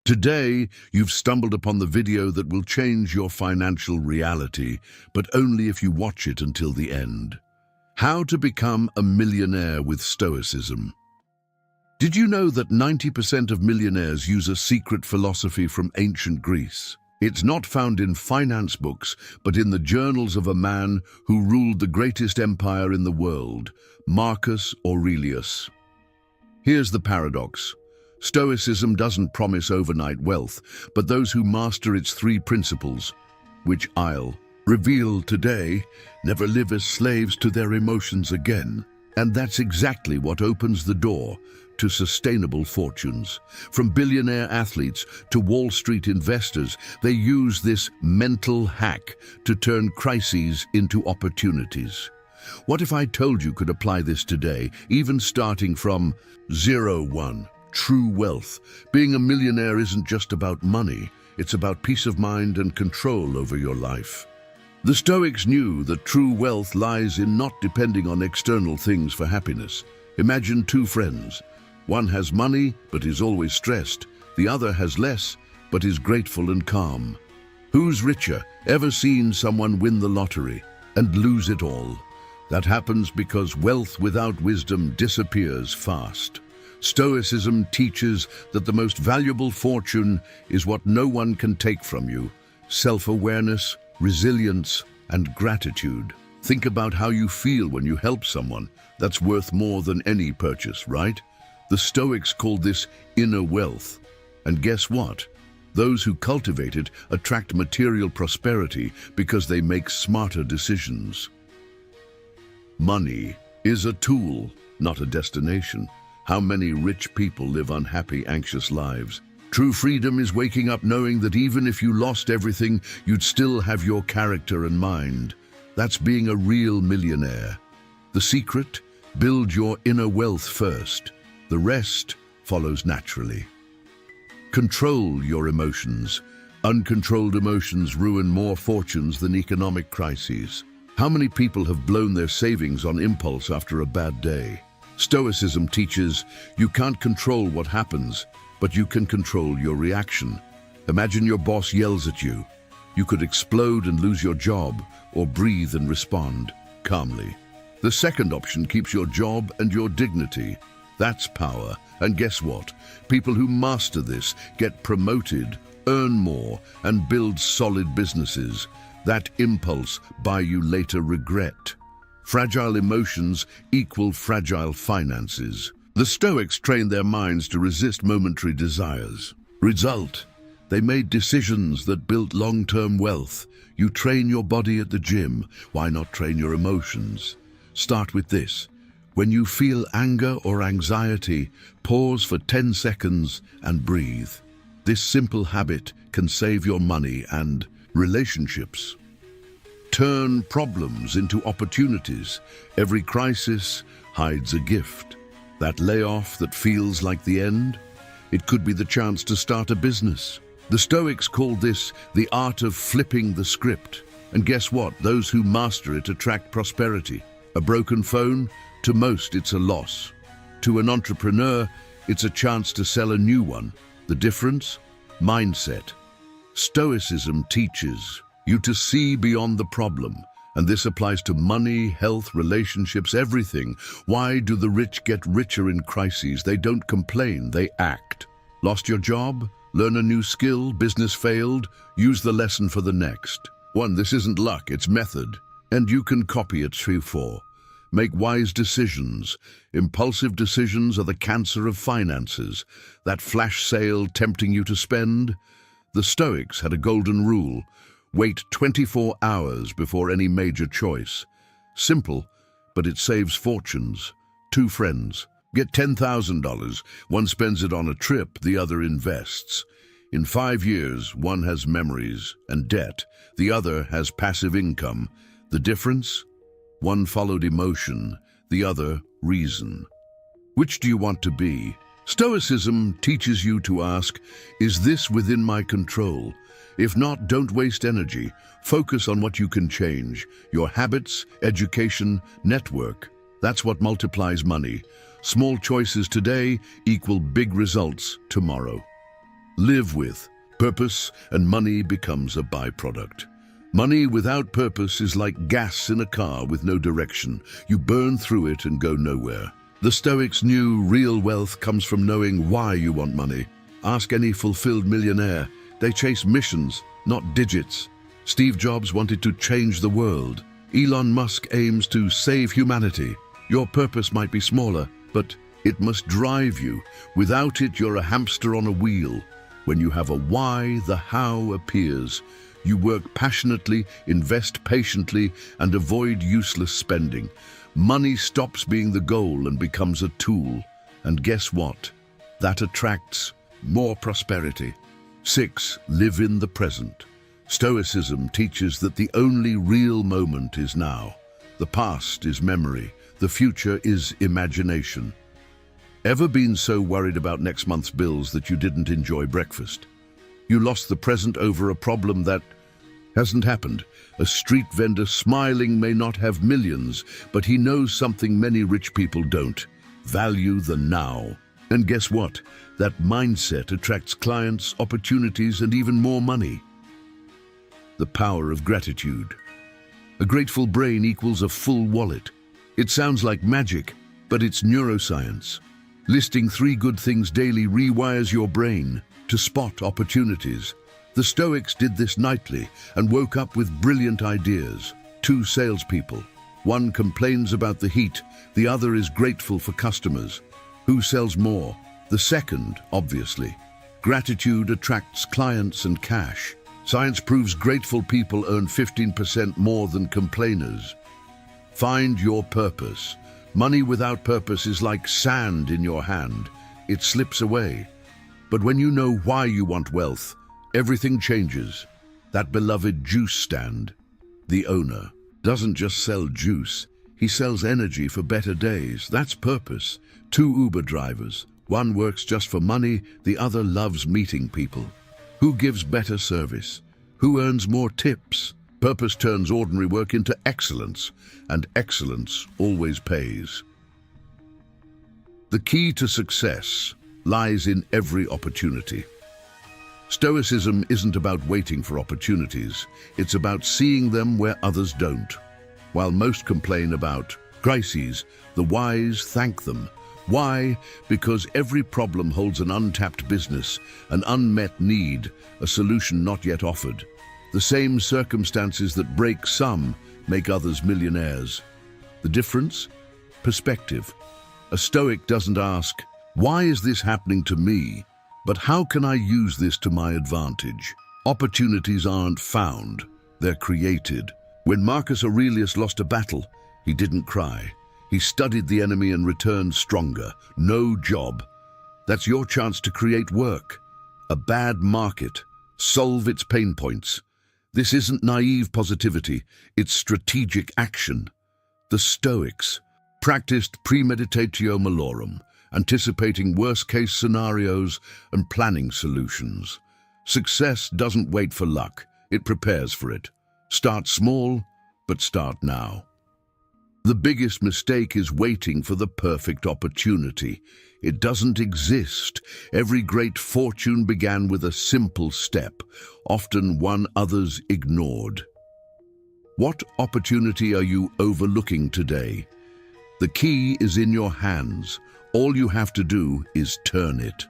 Today, you've stumbled upon the video that will change your financial reality, but only if you watch it until the end. How to become a millionaire with Stoicism. Did you know that 90% of millionaires use a secret philosophy from ancient Greece? It's not found in finance books, but in the journals of a man who ruled the greatest empire in the world, Marcus Aurelius. Here's the paradox. Stoicism doesn't promise overnight wealth, but those who master its three principles, which I'll reveal today, never live as slaves to their emotions again. And that's exactly what opens the door to sustainable fortunes. From billionaire athletes to Wall Street investors, they use this mental hack to turn crises into opportunities. What if I told you could apply this today, even starting from 0-1? True wealth. Being a millionaire isn't just about money, it's about peace of mind and control over your life. The Stoics knew that true wealth lies in not depending on external things for happiness. Imagine two friends. One has money, but is always stressed. The other has less, but is grateful and calm. Who's richer? Ever seen someone win the lottery and lose it all? That happens because wealth without wisdom disappears fast. Stoicism teaches that the most valuable fortune is what no one can take from you: self-awareness, resilience, and gratitude. Think about how you feel when you help someone. That's worth more than any purchase, right? The Stoics called this inner wealth. And guess what? Those who cultivate it attract material prosperity because they make smarter decisions. Money is a tool, not a destination. How many rich people live unhappy, anxious lives? True freedom is waking up knowing that even if you lost everything, you'd still have your character and mind. That's being a real millionaire. The secret? Build your inner wealth first. The rest follows naturally. Control your emotions. Uncontrolled emotions ruin more fortunes than economic crises. How many people have blown their savings on impulse after a bad day? Stoicism teaches you can't control what happens, but you can control your reaction. Imagine your boss yells at you. You could explode and lose your job, or breathe and respond calmly. The second option keeps your job and your dignity. That's power. And guess what? People who master this get promoted, earn more, and build solid businesses. That impulse buy you later regret. Fragile emotions equal fragile finances. The Stoics trained their minds to resist momentary desires. Result, they made decisions that built long-term wealth. You train your body at the gym, why not train your emotions? Start with this. When you feel anger or anxiety, pause for 10 seconds and breathe. This simple habit can save your money and relationships. Turn problems into opportunities. Every crisis hides a gift. That layoff that feels like the end, it could be the chance to start a business. The Stoics called this the art of flipping the script. And guess what? Those who master it attract prosperity. A broken phone? To most, it's a loss. To an entrepreneur, it's a chance to sell a new one. The difference? Mindset. Stoicism teaches you to see beyond the problem. And this applies to money, health, relationships, everything. Why do the rich get richer in crises? They don't complain, they act. Lost your job? Learn a new skill? Business failed? Use the lesson for the next. This isn't luck, it's method. And you can copy it through 4. Make wise decisions. Impulsive decisions are the cancer of finances. That flash sale tempting you to spend? The Stoics had a golden rule. Wait 24 hours before any major choice. Simple, but it saves fortunes. Two friends get $10,000. One spends it on a trip, the other invests. In 5 years, one has memories and debt. The other has passive income. The difference? One followed emotion, the other reason. Which do you want to be? Stoicism teaches you to ask, is this within my control? If not, don't waste energy. Focus on what you can change. Your habits, education, network. That's what multiplies money. Small choices today equal big results tomorrow. live with. Purpose and money becomes a byproduct. Money without purpose is like gas in a car with no direction. You burn through it and go nowhere. The Stoics knew real wealth comes from knowing why you want money. Ask any fulfilled millionaire. They chase missions, not digits. Steve Jobs wanted to change the world. Elon Musk aims to save humanity. Your purpose might be smaller, but it must drive you. Without it, you're a hamster on a wheel. When you have a why, the how appears. You work passionately, invest patiently, and avoid useless spending. Money stops being the goal and becomes a tool. And guess what? That attracts more prosperity. 6. Live in the present. Stoicism teaches that the only real moment is now. The past is memory. The future is imagination. Ever been so worried about next month's bills that you didn't enjoy breakfast? You lost the present over a problem that hasn't happened. A street vendor smiling may not have millions, but he knows something many rich people don't. Value the now. And guess what? That mindset attracts clients, opportunities, and even more money. The power of gratitude. A grateful brain equals a full wallet. It sounds like magic, but it's neuroscience. Listing 3 good things daily rewires your brain to spot opportunities. The Stoics did this nightly and woke up with brilliant ideas. 2 salespeople. One complains about the heat, the other is grateful for customers. Who sells more? The second, obviously. Gratitude attracts clients and cash. Science proves grateful people earn 15% more than complainers. Find your purpose. Money without purpose is like sand in your hand. It slips away. But when you know why you want wealth, everything changes. That beloved juice stand. The owner doesn't just sell juice. He sells energy for better days. That's purpose. 2 Uber drivers. One works just for money, the other loves meeting people. Who gives better service? Who earns more tips? Purpose turns ordinary work into excellence, and excellence always pays. The key to success lies in every opportunity. Stoicism isn't about waiting for opportunities. It's about seeing them where others don't. While most complain about crises, the wise thank them. Why? Because every problem holds an untapped business, an unmet need, a solution not yet offered. The same circumstances that break some make others millionaires. The difference? Perspective. A Stoic doesn't ask, why is this happening to me? But how can I use this to my advantage? Opportunities aren't found, they're created. When Marcus Aurelius lost a battle, he didn't cry. He studied the enemy and returned stronger. No job. That's your chance to create work. A bad market. Solve its pain points. This isn't naive positivity, it's strategic action. The Stoics practiced premeditatio malorum, anticipating worst-case scenarios and planning solutions. Success doesn't wait for luck, it prepares for it. Start small, but start now. The biggest mistake is waiting for the perfect opportunity. It doesn't exist. Every great fortune began with a simple step, often one others ignored. What opportunity are you overlooking today? The key is in your hands. All you have to do is turn it.